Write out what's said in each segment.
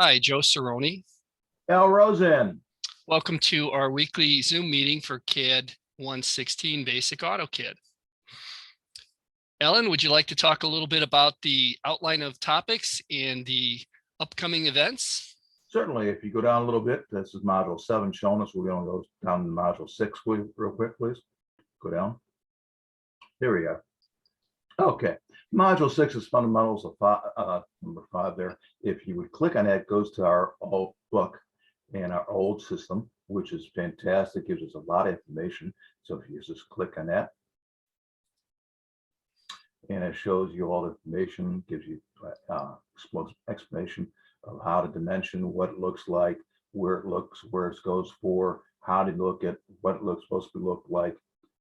Hi, Joe Cerrone. Al Rosen. Welcome to our weekly Zoom meeting for CAD 116 Basic AutoCAD. Ellen, would you like to talk a little bit about the outline of topics and the upcoming events? Certainly, if you go down a little bit, this is module 7 showing us. We're going to go down to module 6 real quick, please. Go down. Here we go. Okay. Module 6 is fundamentals of number 5 there. If you would click on that, it goes to our old book and our old system, which is fantastic. Gives us a lot of information. So if you just click on that, and it shows you all the information, gives you explanation of how to dimension, what it looks like, where it looks, where it goes for, how to look at what it looks supposed to look like,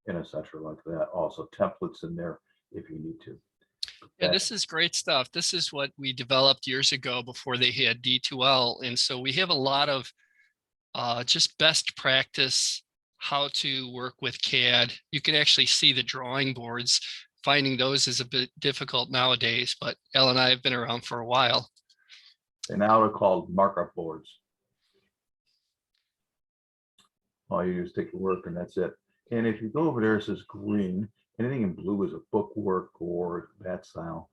and etc. like that. Also templates in there if you need to. Yeah, this is great stuff. This is what we developed years ago before they had D2L. And so we have a lot of just best practice, how to work with CAD. You can actually see the drawing boards. Finding those is a bit difficult nowadays, but Elle and I have been around for a while. And now they're called markup boards. All you do is take the work and that's it. And if you go over there, it says green. Anything in blue is a bookwork or that style.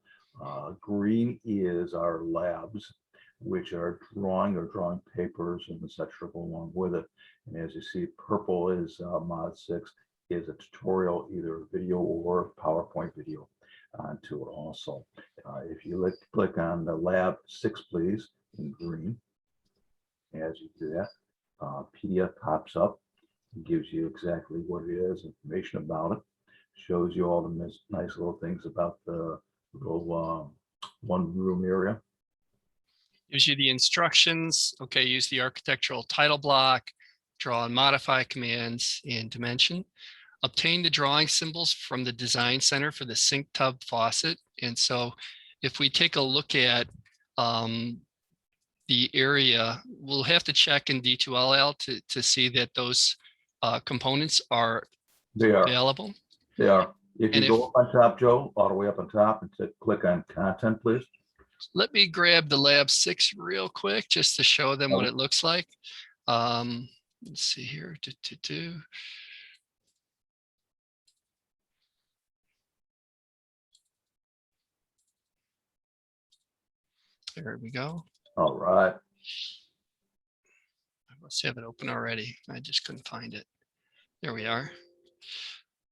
Green is our labs, which are drawing papers and etc. go along with it. And as you see, purple is mod 6 is a tutorial, either video or PowerPoint video to it also. If you click on the lab 6, please, in green, as you do that, PDF pops up and gives you exactly what it is, information about it, shows you all the nice little things about the little one room area. Gives you the instructions. Okay, use the architectural title block, draw and modify commands, and dimension. Obtain the drawing symbols from the design center for the sink tub faucet. And so if we take a look at the area, we'll have to check in D2LL to see that those components are available. They are. If you go up on top, Joe, all the way up on top and click on content, please. Let me grab the lab 6 real quick just to show them what it looks like. Let's see here. There we go. All right. I must have it open already. I just couldn't find it. There we are.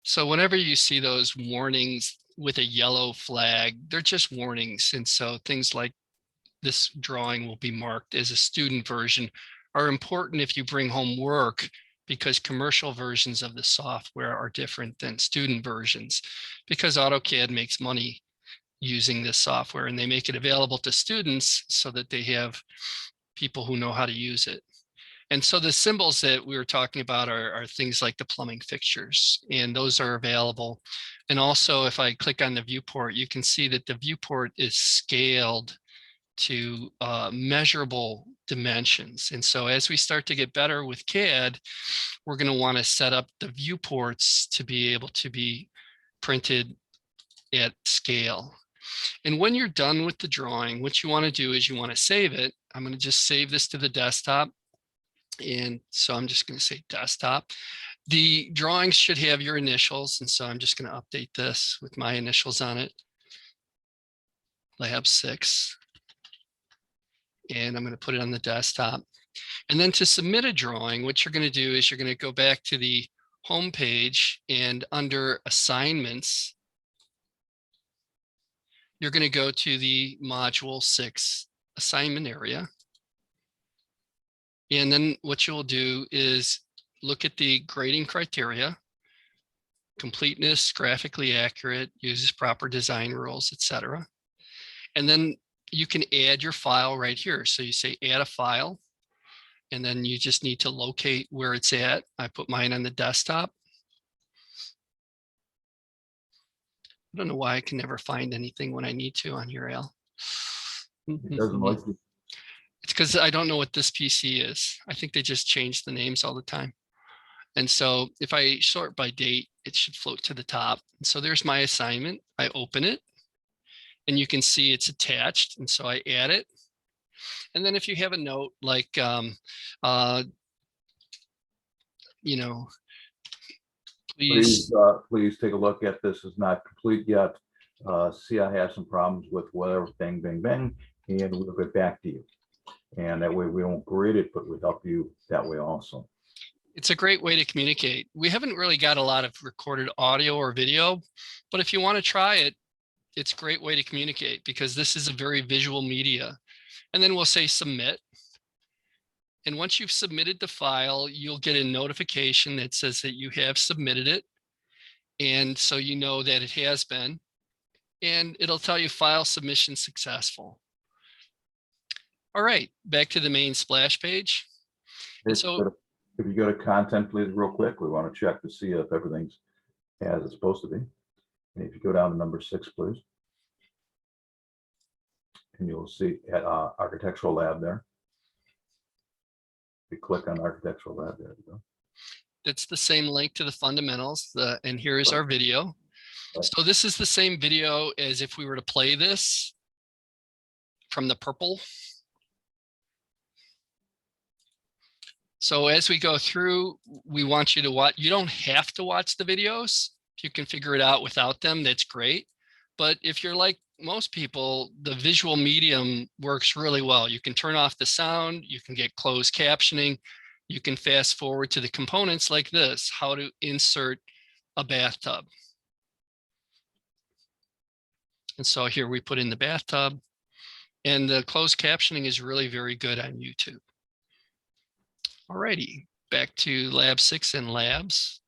So whenever you see those warnings with a yellow flag, they're just warnings. And so things like this drawing will be marked as a student version are important if you bring home work, because commercial versions of the software are different than student versions, because AutoCAD makes money using this software and they make it available to students so that they have people who know how to use it. And so the symbols that we were talking about are things like the plumbing fixtures, and those are available. And also, if I click on the viewport, you can see that the viewport is scaled to measurable dimensions. And so as we start to get better with CAD, we're going to want to set up the viewports to be able to be printed at scale. And when you're done with the drawing, what you want to do is you want to save it. I'm going to just save this to the desktop. And so I'm just going to say desktop. The drawings should have your initials. And so I'm just going to update this with my initials on it. Lab 6. And I'm going to put it on the desktop. And then to submit a drawing, what you're going to do is you're going to go back to the home page, and under assignments, you're going to go to the module 6 assignment area. And then what you'll do is look at the grading criteria: completeness, graphically accurate, uses proper design rules, etc. And then you can add your file right here. So you say add a file, and then you just need to locate where it's at. I put mine on the desktop. I don't know why I can never find anything when I need to on here, Al. It doesn't like it. It's because I don't know what this PC is. I think they just change the names all the time. And so if I sort by date, it should float to the top. And so there's my assignment. I open it, and you can see it's attached. And so I add it. And then if you have a note like, uh, you know, Please, please, please take a look at this. Is not complete yet. See, I have some problems with whatever, bang, bang, bang, and we'll get back to you. And that way we won't grade it, but we help you that way also. it's a great way to communicate. We haven't really got a lot of recorded audio or video, but if you want to try it, it's a great way to communicate because this is a very visual media. And then we'll say submit. And once you've submitted the file, you'll get a notification that says that you have submitted it. And so you know that it has been, and it'll tell you file submission successful. All right, back to the main splash page. And so If you go to content, please, real quick, we want to check to see if everything's as it's supposed to be. And if you go down to number 6, please. And you'll see at architectural lab there. If you click on architectural lab, there you go. it's the same link to the fundamentals, and here is our video. Right. So this is the same video as if we were to play this from the purple. So as we go through, we want you to watch. You don't have to watch the videos. If you can figure it out without them, that's great. But if you're like most people, the visual medium works really well. You can turn off the sound, you can get closed captioning, you can fast forward to the components like this, how to insert a bathtub. And so here we put in the bathtub, and the closed captioning is really very good on YouTube. Alrighty, back to lab 6 and labs.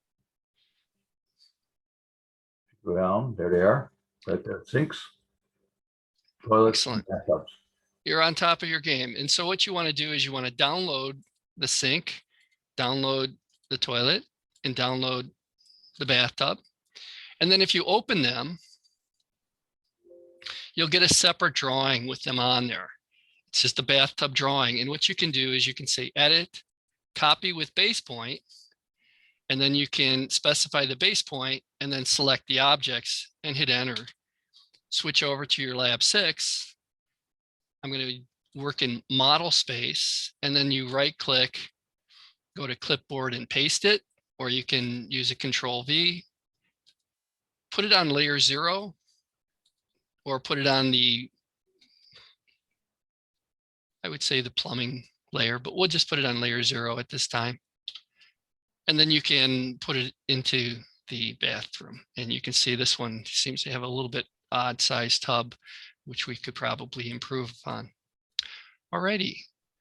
Go down, there they are, right there, sinks, toilets, and Excellent. bathtubs. You're on top of your game. And so what you want to do is you want to download the sink, download the toilet, and download the bathtub. And then if you open them, you'll get a separate drawing with them on there. It's just a bathtub drawing. And what you can do is you can say edit, copy with base point, and then you can specify the base point and then select the objects and hit enter. Switch over to your lab 6. I'm going to work in model space, and then you right click, go to clipboard and paste it, or you can use a control V, put it on layer 0, or put it on the, I would say the plumbing layer, but we'll just put it on layer 0 at this time. And then you can put it into the bathroom, and you can see this one seems to have a little bit odd sized tub, which we could probably improve upon. Alrighty,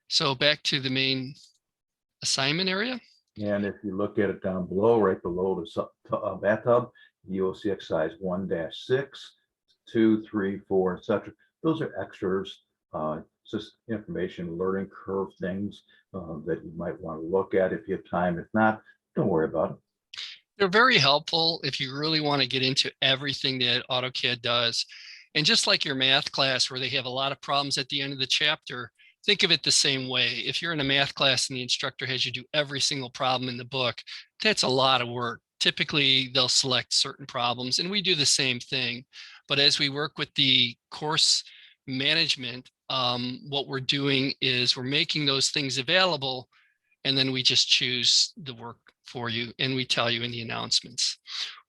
so back to the main assignment area. And if you look at it down below, right below the bathtub, you'll see size 1-6, 2, 3, 4, etc. Those are extras, just information, learning curve things that you might want to look at if you have time. If not, don't worry about it. They're very helpful if you really want to get into everything that AutoCAD does. And just like your math class where they have a lot of problems at the end of the chapter, think of it the same way. If you're in a math class and the instructor has you do every single problem in the book, that's a lot of work. Typically, they'll select certain problems, and we do the same thing. But as we work with the course management, what we're doing is we're making those things available, and then we just choose the work for you, and we tell you in the announcements.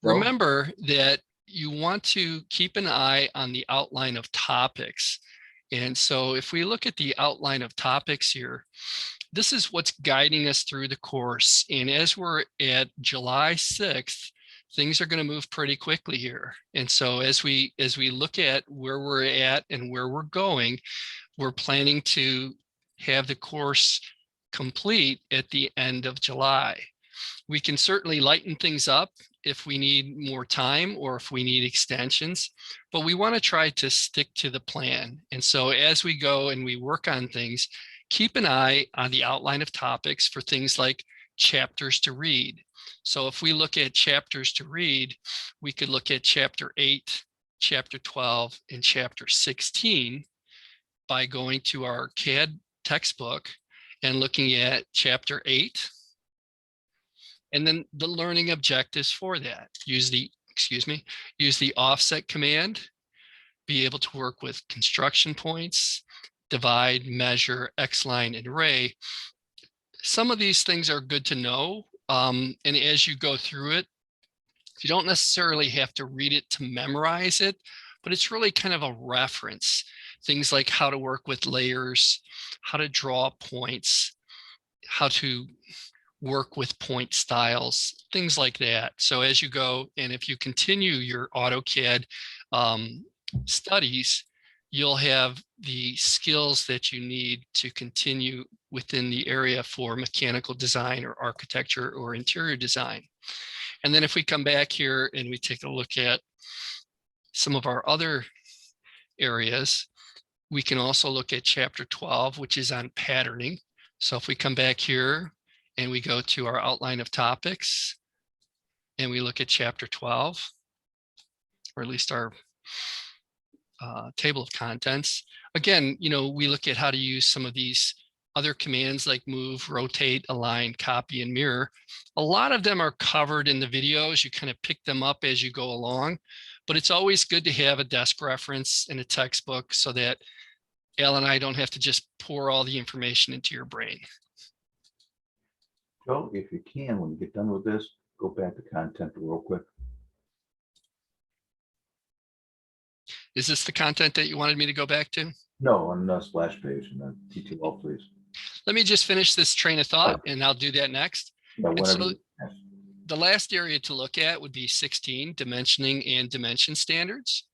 Well, Remember that you want to keep an eye on the outline of topics. And so if we look at the outline of topics here, this is what's guiding us through the course. And as we're at July 6th, things are going to move pretty quickly here. And so as we look at where we're at and where we're going, we're planning to have the course complete at the end of July. We can certainly lighten things up if we need more time or if we need extensions, but we want to try to stick to the plan. And so as we go and we work on things, keep an eye on the outline of topics for things like chapters to read. So if we look at chapters to read, we could look at chapter 8, chapter 12, and chapter 16 by going to our CAD textbook and looking at chapter 8. And then the learning objectives for that. Use the offset command, be able to work with construction points, divide, measure, X-line, and ray. Some of these things are good to know. And as you go through it, you don't necessarily have to read it to memorize it, but it's really kind of a reference. Things like how to work with layers, how to draw points, how to work with point styles, things like that. So as you go, and if you continue your AutoCAD studies, you'll have the skills that you need to continue within the area for mechanical design or architecture or interior design. And then if we come back here and we take a look at some of our other areas, we can also look at chapter 12, which is on patterning. So if we come back here and we go to our outline of topics and we look at chapter 12, or at least our table of contents, again, we look at how to use some of these other commands like move, rotate, align, copy, and mirror. A lot of them are covered in the videos. You kind of pick them up as you go along, but it's always good to have a desk reference and a textbook so that Al and I don't have to just pour all the information into your brain. Joe, if you can, when you get done with this, go back to content real quick. Is this the content that you wanted me to go back to? No, on the splash page and the T2L, please. Let me just finish this train of thought and I'll do that next. Yeah, And whatever. so the last area to look at would be 16, dimensioning and dimension standards.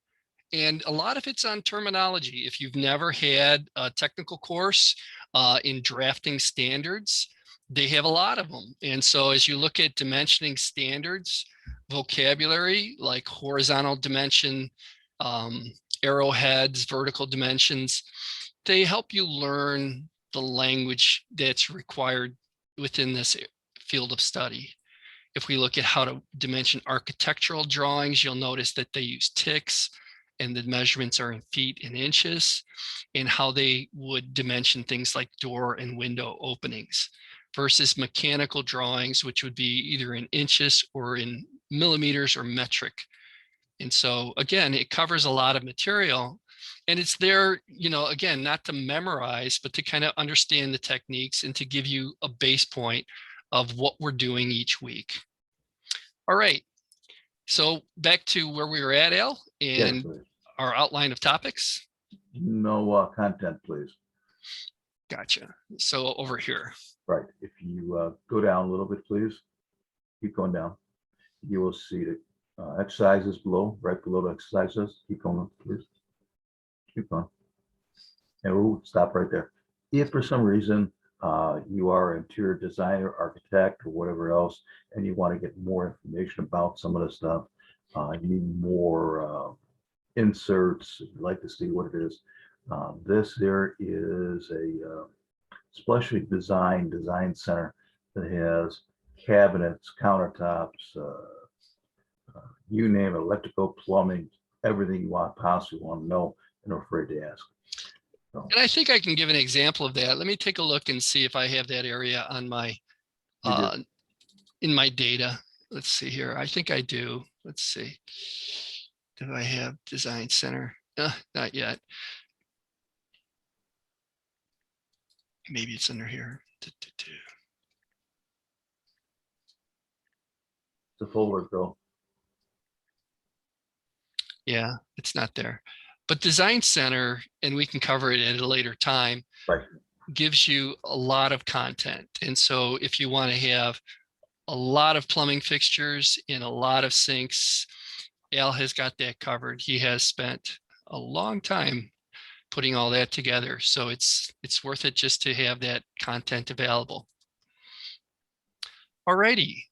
And a lot of it's on terminology. If you've never had a technical course in drafting standards, they have a lot of them. And so as you look at dimensioning standards, vocabulary like horizontal dimension, arrowheads, vertical dimensions, they help you learn the language that's required within this field of study. If we look at how to dimension architectural drawings, you'll notice that they use ticks and the measurements are in feet and inches, and how they would dimension things like door and window openings versus mechanical drawings, which would be either in inches or in millimeters or metric. And so again, it covers a lot of material, and it's there, again, not to memorize, but to kind of understand the techniques and to give you a base point of what we're doing each week. All right. So back to where we were at, Al, and Yes, our outline of topics. no content, please. Gotcha. So over here. Right. If you go down a little bit, please. Keep going down. You will see the exercises below, right below the exercises. Keep going, please. Keep going. And we'll stop right there. If for some reason you are an interior designer, architect, or whatever else, and you want to get more information about some of the stuff, you need more inserts, you'd like to see what it is. This here is a specially designed design center that has cabinets, countertops, you name it, electrical, plumbing, everything you want, possibly want to know, and are afraid to ask. So, And I think I can give an example of that. Let me take a look and see if I have that area on my in my data. Let's see here. I think I do. Let's see. Do I have design center? Not yet. Maybe it's under here. it's a folder, Bill. Yeah, it's not there. But design center, and we can cover it at a later time, Right. gives you a lot of content. And so if you want to have a lot of plumbing fixtures and a lot of sinks, Al has got that covered. He has spent a long time putting all that together. So it's worth it just to have that content available. All righty.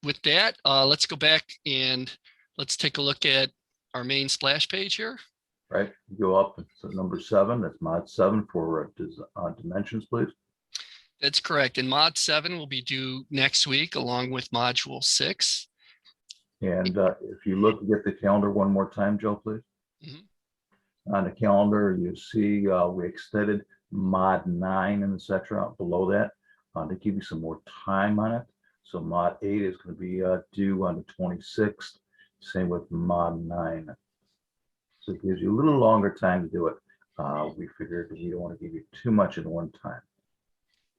With that, let's go back and let's take a look at our main splash page here. Right, you go up to number 7. That's mod 7 for dimensions, please. That's correct. And mod 7 will be due next week along with module 6. And if you look at the calendar one more time, Joe, please. Mm-hmm. On the calendar, you see we extended mod 9 and etc. below that to give you some more time on it. So mod 8 is going to be due on the 26th. Same with mod 9. So it gives you a little longer time to do it. We figured we don't want to give you too much at one time.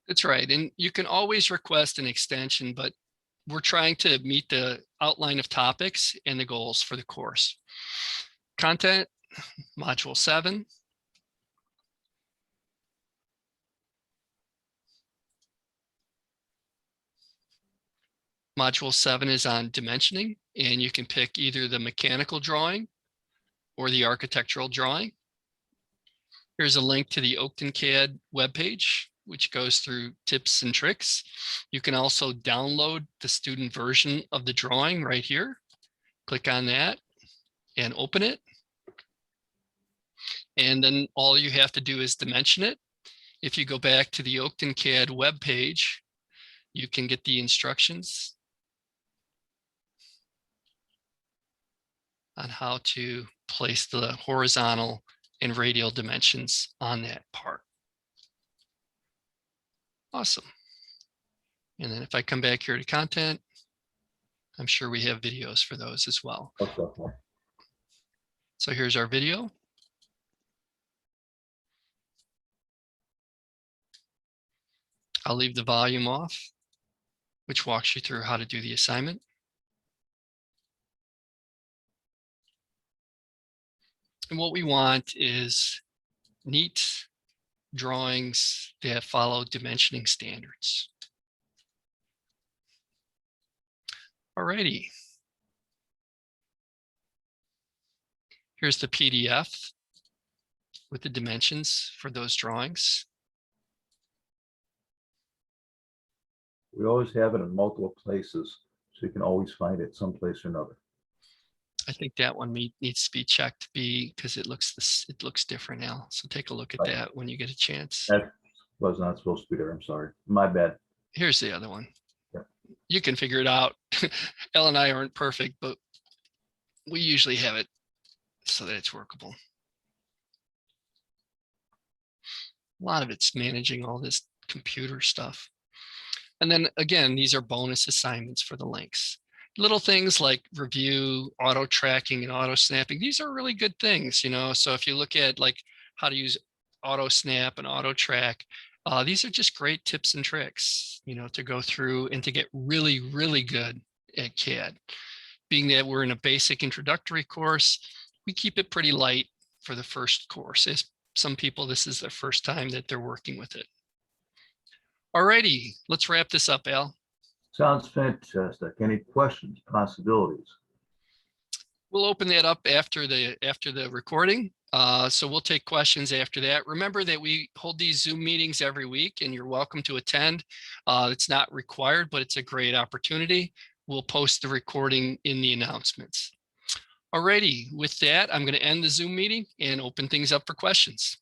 That's right. And you can always request an extension, but we're trying to meet the outline of topics and the goals for the course. Content, Module 7. Module 7 is on dimensioning, and you can pick either the mechanical drawing or the architectural drawing. Here's a link to the CAD webpage, which goes through tips and tricks. You can also download the student version of the drawing right here. Click on that and open it. And then all you have to do is dimension it. If you go back to the CAD webpage, you can get the instructions on how to place the horizontal and radial dimensions on that part. Awesome. And then if I come back here to content, I'm sure we have videos for those as well. Okay. So here's our video. I'll leave the volume off, which walks you through how to do the assignment. And what we want is neat drawings that follow dimensioning standards. Alrighty. Here's the PDF with the dimensions for those drawings. We always have it in multiple places, so you can always find it someplace or another. I think that one needs to be checked because it looks different now. So take a look at that when you get a chance. That was not supposed to be there. I'm sorry. My bad. Here's the other one. Yeah. You can figure it out. Elle and I aren't perfect, but we usually have it so that it's workable. A lot of it's managing all this computer stuff. And then again, these are bonus assignments for the links. Little things like review, auto tracking, and auto snapping. These are really good things, you know. So if you look at like how to use auto snap and auto track, these are just great tips and tricks, you know, to go through and to get really, really good at CAD. Being that we're in a basic introductory course, we keep it pretty light for the first course. As some people, this is their first time that they're working with it. Alrighty, let's wrap this up, Al. Sounds fantastic. Any questions, possibilities? We'll open that up after the recording. So we'll take questions after that. Remember that we hold these Zoom meetings every week, and you're welcome to attend. It's not required, but it's a great opportunity. We'll post the recording in the announcements. Alrighty, with that, I'm going to end the Zoom meeting and open things up for questions.